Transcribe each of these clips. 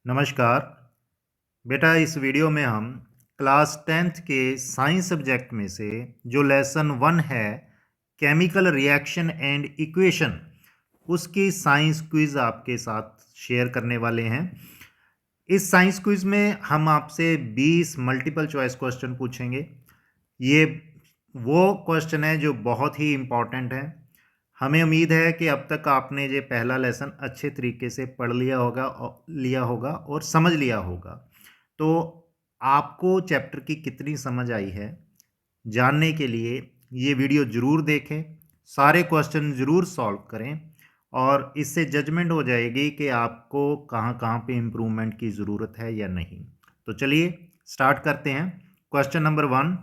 नमस्कार बेटा। इस वीडियो में हम क्लास 10th के साइंस सब्जेक्ट में से जो लेसन 1 है केमिकल रिएक्शन एंड इक्वेशन, उसकी साइंस क्विज आपके साथ शेयर करने वाले हैं। इस साइंस क्विज में हम आपसे 20 मल्टीपल चॉइस क्वेश्चन पूछेंगे। ये वो क्वेश्चन है जो बहुत ही इम्पॉर्टेंट है। हमें उम्मीद है कि अब तक आपने ये पहला लेसन अच्छे तरीके से पढ़ लिया होगा और समझ लिया होगा। तो आपको चैप्टर की कितनी समझ आई है जानने के लिए ये वीडियो ज़रूर देखें, सारे क्वेश्चन ज़रूर सॉल्व करें और इससे जजमेंट हो जाएगी कि आपको कहाँ कहाँ पे इम्प्रूवमेंट की ज़रूरत है या नहीं। तो चलिए स्टार्ट करते हैं। Question number 1,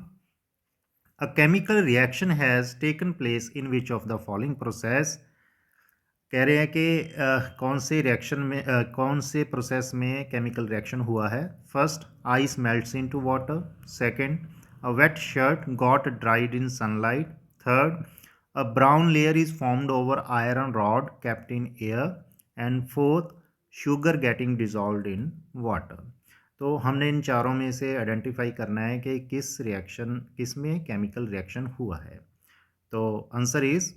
A chemical reaction has taken place in which of the following process। कह रहे हैं कि कौन से प्रोसेस में केमिकल रिएक्शन हुआ है। First, ice melts into water. Second, a wet shirt got dried in sunlight. Third, a brown layer is formed over iron rod kept in air. And fourth, sugar getting dissolved in water. तो हमने इन चारों में से identify करना है कि किस में केमिकल रिएक्शन हुआ है। तो answer is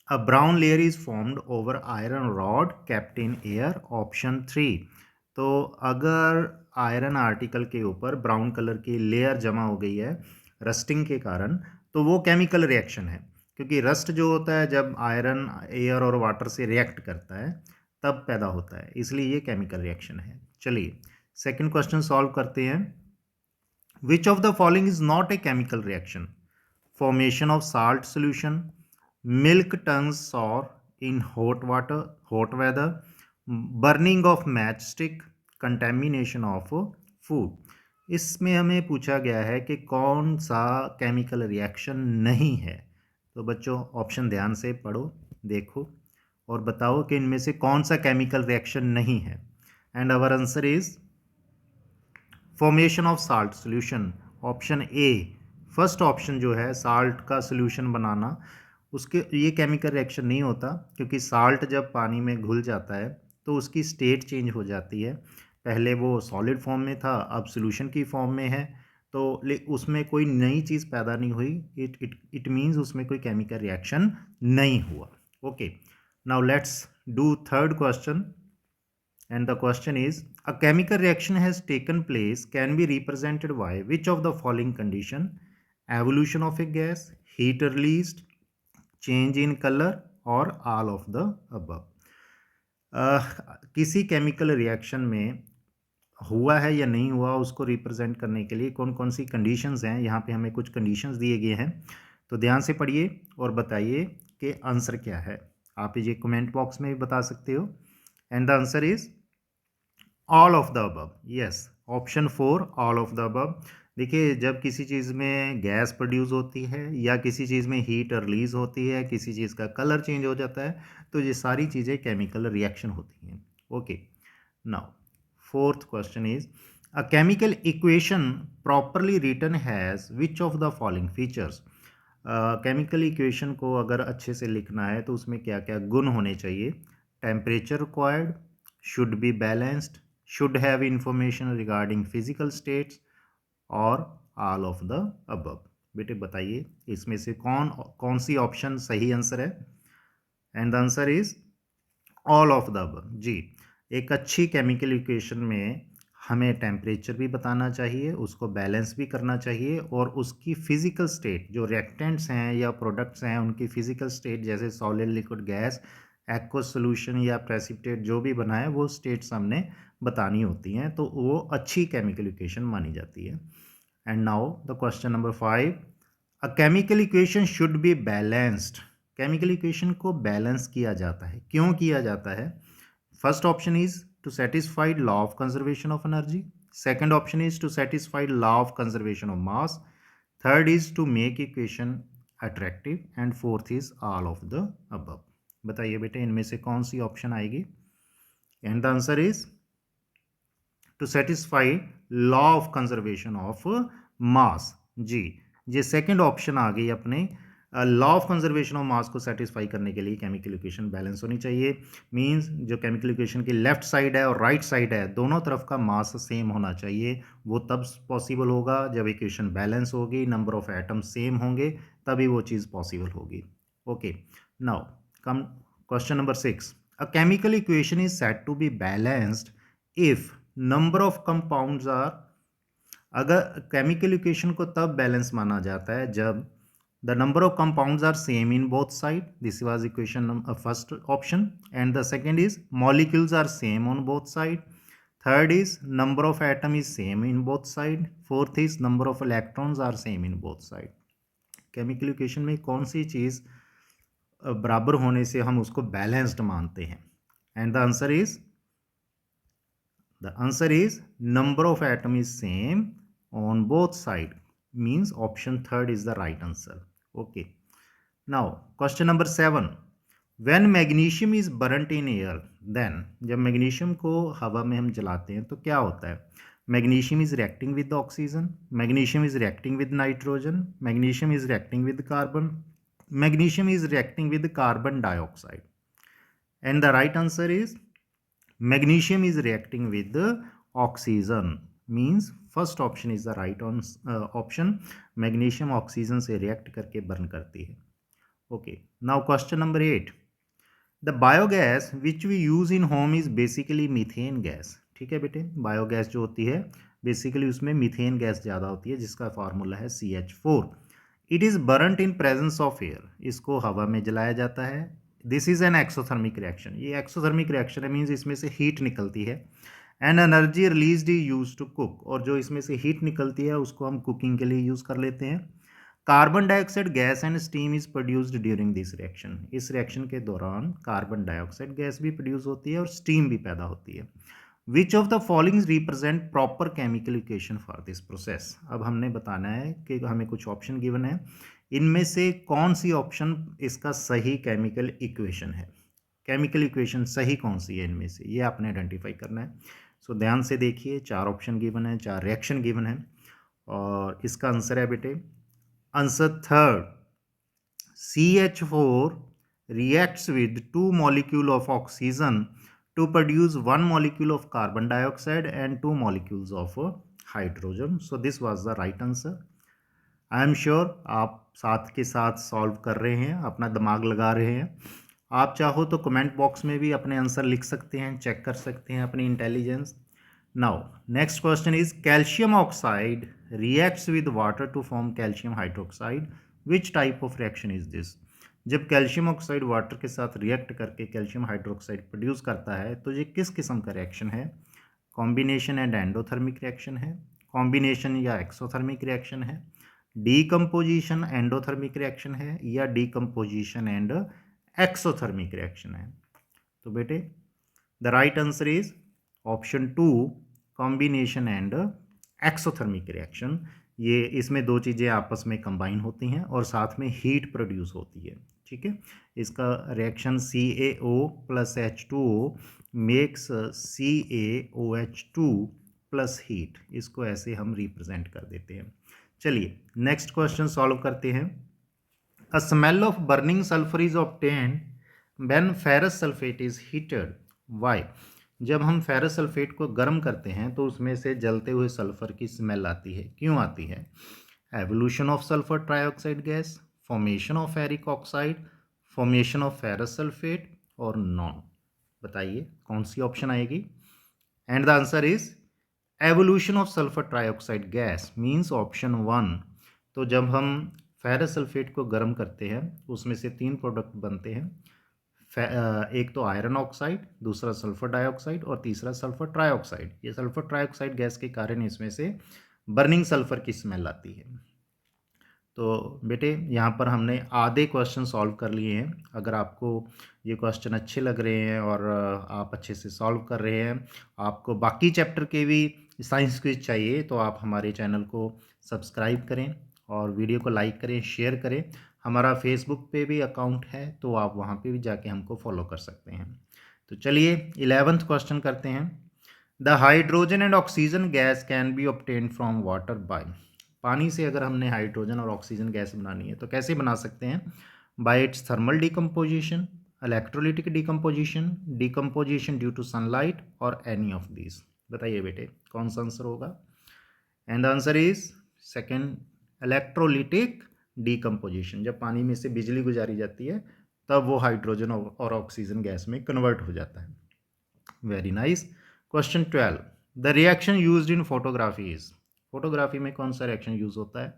A brown layer is formed over iron rod kept in air, option 3। तो अगर आयरन आर्टिकल के ऊपर ब्राउन कलर की लेयर जमा हो गई है रस्टिंग के कारण, तो वो केमिकल रिएक्शन है। क्योंकि रस्ट जो होता है जब आयरन एयर और वाटर से रिएक्ट करता है तब पैदा होता है, इसलिए ये केमिकल रिएक्शन है। चलिए सेकंड क्वेश्चन सॉल्व करते हैं। विच of the following is not a chemical reaction? Formation of salt solution, milk turns sour in hot weather, burning of matchstick, contamination of food। इसमें हमें पूछा गया है कि कौन सा केमिकल रिएक्शन नहीं है। तो बच्चों ऑप्शन ध्यान से पढ़ो, देखो और बताओ कि इनमें से कौन सा केमिकल रिएक्शन नहीं है। And our answer is formation of salt solution, option A. First option जो है साल्ट का सोल्यूशन बनाना, उसके ये केमिकल रिएक्शन नहीं होता क्योंकि साल्ट जब पानी में घुल जाता है तो उसकी स्टेट चेंज हो जाती है। पहले वो सॉलिड फॉर्म में था, अब सोल्यूशन की फॉर्म में है। तो उसमें कोई नई चीज़ पैदा नहीं हुई। इट मीन्स उसमें कोई केमिकल रिएक्शन नहीं हुआ। Okay, now let's do third question. And the question is, a chemical reaction has taken place can be represented by which of the following condition? Evolution of a gas, heat released, change in color, or all of the above। किसी chemical reaction में हुआ है या नहीं हुआ उसको represent करने के लिए कौन कौन सी कंडीशंस हैं, यहाँ पे हमें कुछ कंडीशंस दिए गए हैं। तो ध्यान से पढ़िए और बताइए कि आंसर क्या है। आप ये कमेंट बॉक्स में भी बता सकते हो। And the answer is all of the above. Yes, option 4 all of the above. देखिए जब किसी चीज़ में गैस प्रोड्यूस होती है या किसी चीज़ में हीट रिलीज होती है, किसी चीज़ का कलर चेंज हो जाता है, तो ये सारी चीज़ें केमिकल रिएक्शन होती हैं। Okay, now fourth question is, a chemical equation properly written has which of the following features. Chemical equation को अगर अच्छे से लिखना है तो उसमें क्या क्या गुण होने चाहिए? Temperature required, should be balanced, should have information regarding physical states और all of the above। बेटे बताइए इसमें से कौन कौन सी ऑप्शन सही आंसर है। And the answer is all of the above. जी, एक अच्छी केमिकल इक्वेशन में हमें टेम्परेचर भी बताना चाहिए, उसको बैलेंस भी करना चाहिए और उसकी फिजिकल स्टेट जो रिएक्टेंट्स हैं या प्रोडक्ट्स हैं उनकी फिजिकल स्टेट जैसे solid, liquid, gas, aqueous solution या प्रेसिपिटेट जो भी बना है वो स्टेट्स हमने बतानी होती हैं, तो वो अच्छी केमिकल इक्वेशन मानी जाती है। And now the question number 5, a chemical equation should be balanced. Chemical equation को बैलेंस किया जाता है, क्यों किया जाता है? First option is to satisfy law of conservation of energy. Second option is to satisfy law of conservation of mass. Third is to make equation attractive and fourth is all of the above. बताइए बेटे इनमें से कौन सी option आएगी? And the answer is to satisfy law of conservation of mass. जी, ये second option आ गई अपने law of conservation of mass को सेटिस्फाई करने के लिए केमिकल इक्वेशन बैलेंस होनी चाहिए। मींस जो केमिकल इक्वेशन की लेफ्ट साइड है और राइट साइड है, दोनों तरफ का मास सेम होना चाहिए। वो तब पॉसिबल होगा जब इक्वेशन बैलेंस होगी, नंबर ऑफ एटम सेम होंगे, तभी वो चीज़ पॉसिबल होगी। Okay, now come question number 6। A chemical equation is said to be balanced if number of compounds are, अगर केमिकल इक्वेशन को तब बैलेंस माना जाता है जब the number of compounds are same in both side. This was equation first option. And the second is molecules are same on both side. Third is number of atom is same in both side. Fourth is number of electrons are same in both side. Chemical equation में कौन सी चीज़ बराबर होने से हम उसको balanced मानते हैं? And the answer is number of atom is same on both side, means option third is the right answer. Okay, now question number 7। when magnesium is burnt in air, then जब magnesium को हवा में हम जलाते हैं तो क्या होता है? Magnesium is reacting with oxygen, magnesium is reacting with nitrogen, magnesium is reacting with carbon, magnesium is reacting with carbon dioxide. And the right answer is magnesium is reacting with the oxygen, means first option is the right option। magnesium oxygen से react करके burn करती है। okay, now question number 8। the biogas which we use in home is basically methane gas। ठीक है बेटे, biogas जो होती है बेसिकली उसमें मीथेन गैस ज़्यादा होती है जिसका फार्मूला है CH4। It is burnt in presence of air, इसको हवा में जलाया जाता है। This is an exothermic reaction, ये एक्सोथर्मिक रिएक्शन है, मीन्स इसमें से हीट निकलती है। And energy released is use to cook, और जो इसमें से हीट निकलती है उसको हम कुकिंग के लिए यूज़ कर लेते हैं। Carbon dioxide gas and steam is produced during this reaction, इस रिएक्शन के दौरान कार्बन डाइऑक्साइड गैस भी प्रोड्यूस होती है और स्टीम भी पैदा होती है। विच of the following represent proper chemical equation for this process. अब हमने बताना है कि हमें कुछ ऑप्शन गिवन है, इनमें से कौन सी ऑप्शन इसका सही केमिकल इक्वेशन है। केमिकल इक्वेशन सही कौन सी है इनमें से, ये आपने आइडेंटिफाई करना है। सो ध्यान से देखिए, 4 ऑप्शन गिवन है, 4 रिएक्शन गिवन है, और इसका आंसर है बेटे answer third, CH4 reacts with 2 molecule of oxygen to produce 1 molecule of carbon dioxide and 2 molecules of hydrogen. So this was the right answer. I am sure आप साथ के साथ सॉल्व कर रहे हैं, अपना दिमाग लगा रहे हैं। आप चाहो तो कमेंट बॉक्स में भी अपने आंसर लिख सकते हैं, चेक कर सकते हैं अपनी intelligence. Now next question is calcium oxide reacts with water to form calcium hydroxide, which type of reaction is this. जब कैल्शियम ऑक्साइड वाटर के साथ रिएक्ट करके कैल्शियम हाइड्रोक्साइड प्रोड्यूस करता है तो ये किस किस्म का रिएक्शन है? कॉम्बिनेशन एंड एंडोथर्मिक रिएक्शन है, कॉम्बिनेशन या एक्सोथर्मिक रिएक्शन है, डीकम्पोजिशन एंडोथर्मिक रिएक्शन है, या डीकम्पोजिशन एंड एक्सोथर्मिक रिएक्शन है? तो बेटे the right answer is option 2, combination and exothermic reaction. ये इसमें दो चीज़ें आपस में कंबाइन होती हैं और साथ में हीट प्रोड्यूस होती है। ठीक है, इसका reaction CaO + H2O makes CaOH2 plus heat, इसको ऐसे हम रिप्रेजेंट कर देते हैं। चलिए नेक्स्ट क्वेश्चन सॉल्व करते हैं। A smell of burning sulphur is obtained when ferrous sulphate is heated, why. जब हम फेरस सल्फेट को गर्म करते हैं तो उसमें से जलते हुए सल्फर की स्मेल आती है, क्यों आती है? Evolution of sulphur trioxide gas, formation of ferric oxide, formation of ferrous sulphate, और नॉन। बताइए कौन सी ऑप्शन आएगी? And the answer is evolution of sulphur trioxide gas, means option 1। तो जब हम फेरस सल्फेट को गर्म करते हैं उसमें से 3 प्रोडक्ट बनते हैं, एक तो आयरन ऑक्साइड, दूसरा सल्फर डाइऑक्साइड और तीसरा सल्फर ट्राइऑक्साइड। ये सल्फर ट्राइऑक्साइड गैस के कारण इसमें से बर्निंग सल्फर की स्मेल आती है। तो बेटे यहाँ पर हमने आधे क्वेश्चन सॉल्व कर लिए हैं। अगर आपको ये क्वेश्चन अच्छे लग रहे हैं और आप अच्छे से सॉल्व कर रहे हैं, आपको बाकी चैप्टर के भी साइंस क्विज चाहिए, तो आप हमारे चैनल को सब्सक्राइब करें और वीडियो को लाइक करें, शेयर करें। हमारा फेसबुक पे भी अकाउंट है, तो आप वहाँ पे भी जाके हमको फॉलो कर सकते हैं। तो चलिए 11th क्वेश्चन करते हैं। The hydrogen and oxygen gas can be obtained from water bye. पानी से अगर हमने हाइड्रोजन और ऑक्सीजन गैस बनानी है तो कैसे बना सकते हैं? By its thermal decomposition, electrolytic decomposition, decomposition due to sunlight or any of these. बताइए बेटे कौन सा आंसर होगा? And the answer is second, electrolytic decomposition. जब पानी में से बिजली गुजारी जाती है तब वो हाइड्रोजन और ऑक्सीजन गैस में कन्वर्ट हो जाता है। Very nice. Question 12, the reaction used in photography is. Photography में कौन सा रिएक्शन यूज होता है?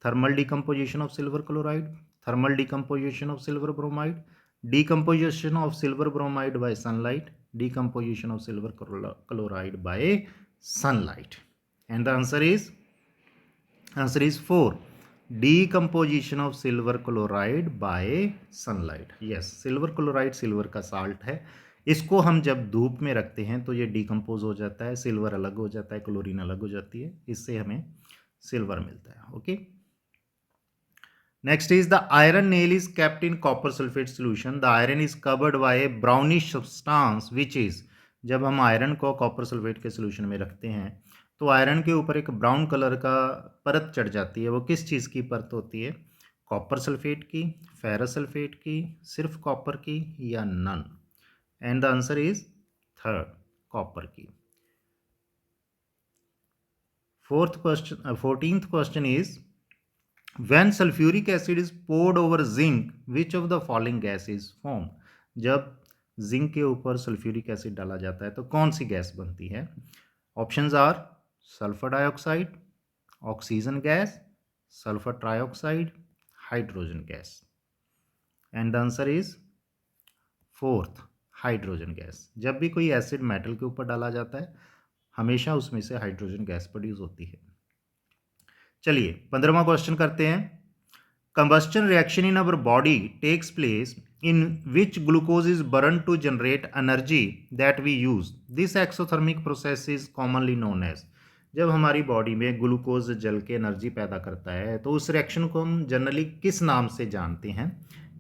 Thermal decomposition of silver chloride, thermal decomposition of silver bromide, decomposition of silver bromide bye sunlight, decomposition of silver chloride by sunlight. And the answer is 4, decomposition of silver chloride by sunlight. yes, silver chloride silver का salt है, इसको हम जब धूप में रखते हैं तो ये डिकम्पोज हो जाता है, सिल्वर अलग हो जाता है, क्लोरीन अलग हो जाती है, इससे हमें सिल्वर मिलता है। Okay, next is the iron nail is kept in copper sulphate solution, the iron is covered by A brownish substance which is. जब हम आयरन को कॉपर सल्फेट के सोल्यूशन में रखते हैं तो आयरन के ऊपर एक ब्राउन कलर का परत चढ़ जाती है। वो किस चीज़ की परत होती है? कॉपर सल्फेट की, फेरस सल्फेट की, सिर्फ कॉपर की या none? And the answer is third, copper की। 14th क्वेश्चन इज when sulfuric acid is poured over zinc which of the following gas is formed। जब जिंक के ऊपर सल्फ्यूरिक एसिड डाला जाता है तो कौन सी गैस बनती है? Options are sulphur dioxide, oxygen gas, sulphur trioxide, hydrogen gas. And the answer is fourth, hydrogen gas. जब भी कोई एसिड मेटल के ऊपर डाला जाता है हमेशा उसमें से हाइड्रोजन गैस प्रोड्यूस होती है। चलिए 15वां क्वेश्चन करते हैं। Combustion reaction in our body takes place in which glucose is burn to generate energy that we use, this exothermic process is commonly known as. जब हमारी बॉडी में ग्लूकोज जल के एनर्जी पैदा करता है तो उस रिएक्शन को हम जनरली किस नाम से जानते हैं,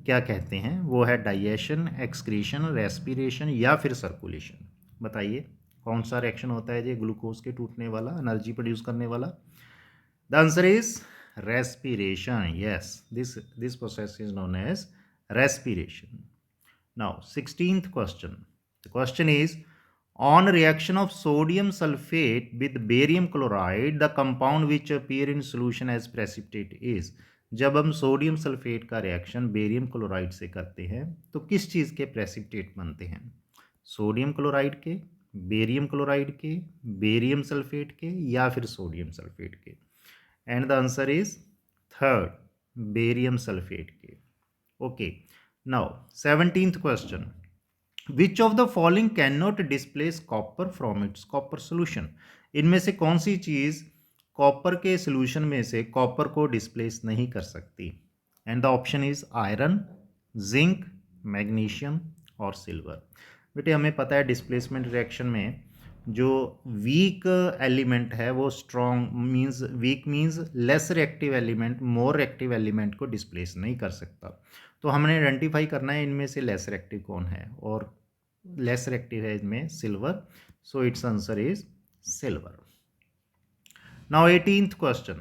क्या कहते हैं? वो है डाइजेशन, एक्सक्रीशन, रेस्पिरेशन या फिर सर्कुलेशन। बताइए कौन सा रिएक्शन होता है ये ग्लूकोज के टूटने वाला, एनर्जी प्रोड्यूस करने वाला? The answer is respiration. Yes, this process is known as respiration. Now 16th question. The question is, on reaction of sodium sulfate with barium chloride, the compound which appear in solution as precipitate is। जब हम sodium sulphate का reaction barium chloride से करते हैं तो किस चीज़ के precipitate बनते हैं? सोडियम क्लोराइड के, बेरियम क्लोराइड के, बेरियम सल्फेट के या फिर सोडियम सल्फेट के? And the answer is third, barium sulphate के। Okay, now 17th question, which of the following can not displace copper from its copper solution. इनमें से कौन सी चीज़ कॉपर के सोल्यूशन में से कॉपर को डिस्प्लेस नहीं कर सकती? And the option is iron, zinc, magnesium और सिल्वर। बेटे हमें पता है डिस्प्लेसमेंट रिएक्शन में जो वीक एलिमेंट है वो strong means, weak means less reactive element more reactive element को डिस्प्लेस नहीं कर सकता। तो हमने आइडेंटिफाई करना है इनमें से लेस रिएक्टिव कौन है, और लेस रिएक्टिव है इनमें silver, so it's answer is silver. Now 18th question,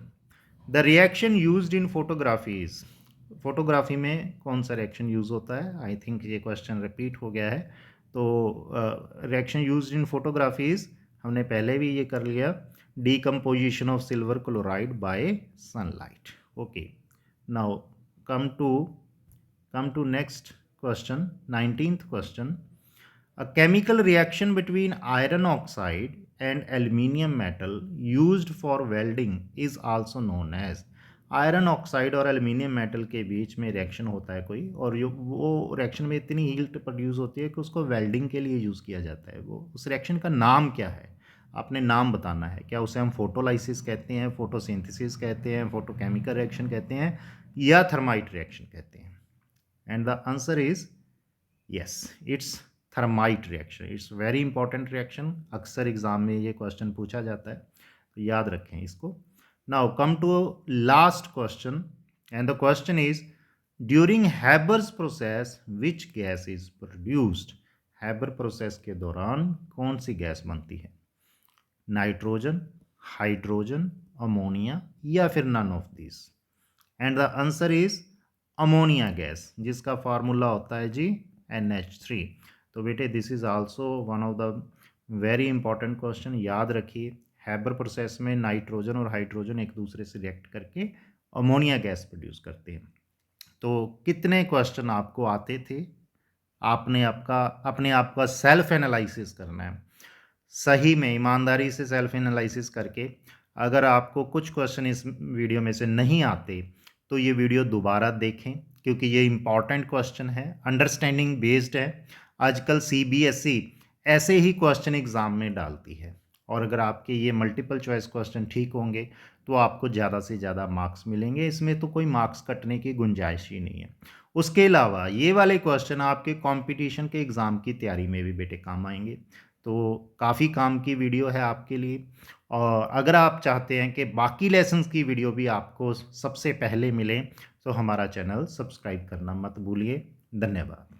the reaction used in photography is. Photography में कौन सा रिएक्शन यूज होता है? आई थिंक ये क्वेश्चन रिपीट हो गया है। तो reaction used in photography is, हमने पहले भी ये कर लिया, decomposition of silver chloride by sunlight. Okay, now come to next question, 19th question, a chemical reaction between iron oxide and aluminium metal used for welding is also known as। Iron oxide और aluminium metal के बीच में reaction होता है कोई, और वो reaction में इतनी हीट प्रोड्यूस होती है कि उसको वेल्डिंग के लिए यूज़ किया जाता है। वो उस रिएक्शन का नाम क्या है? आपने नाम बताना है। क्या उसे हम फोटोलाइसिस कहते हैं, फोटोसिंथेसिस कहते हैं, फोटोकेमिकल रिएक्शन कहते हैं या थर्माइट रिएक्शन कहते हैं? And the answer is yes, it's thermite reaction. It's very important reaction, अक्सर एग्जाम में ये क्वेश्चन पूछा जाता है, तो याद रखें इसको। Now come to last question, and the question is, during Haber's process which gas is produced. Haber process के दौरान कौन सी गैस बनती है? नाइट्रोजन, हाइड्रोजन, अमोनिया या फिर none of this. And the answer is ammonia gas, जिसका formula होता है जी NH3। तो बेटे this is also one of the very important question, याद रखिए। हैबर प्रोसेस में नाइट्रोजन और हाइड्रोजन एक दूसरे से रिएक्ट करके अमोनिया गैस प्रोड्यूस करते हैं। तो कितने क्वेश्चन आपको आते थे, आपने अपने आप का सेल्फ एनालिसिस करना है, सही में ईमानदारी से सेल्फ एनालिसिस करके। अगर आपको कुछ क्वेश्चन इस वीडियो में से नहीं आते तो ये वीडियो दोबारा देखें, क्योंकि ये इम्पॉर्टेंट क्वेश्चन है, अंडरस्टैंडिंग बेस्ड है। आजकल CBSE ऐसे ही क्वेश्चन एग्ज़ाम में डालती है, और अगर आपके ये मल्टीपल चॉइस क्वेश्चन ठीक होंगे तो आपको ज़्यादा से ज़्यादा मार्क्स मिलेंगे, इसमें तो कोई मार्क्स कटने की गुंजाइश ही नहीं है। उसके अलावा ये वाले क्वेश्चन आपके कंपटीशन के एग्ज़ाम की तैयारी में भी बेटे काम आएंगे। तो काफ़ी काम की वीडियो है आपके लिए। और अगर आप चाहते हैं कि बाकी लेसन्स की वीडियो भी आपको सबसे पहले मिले तो हमारा चैनल सब्सक्राइब करना मत भूलिए। धन्यवाद।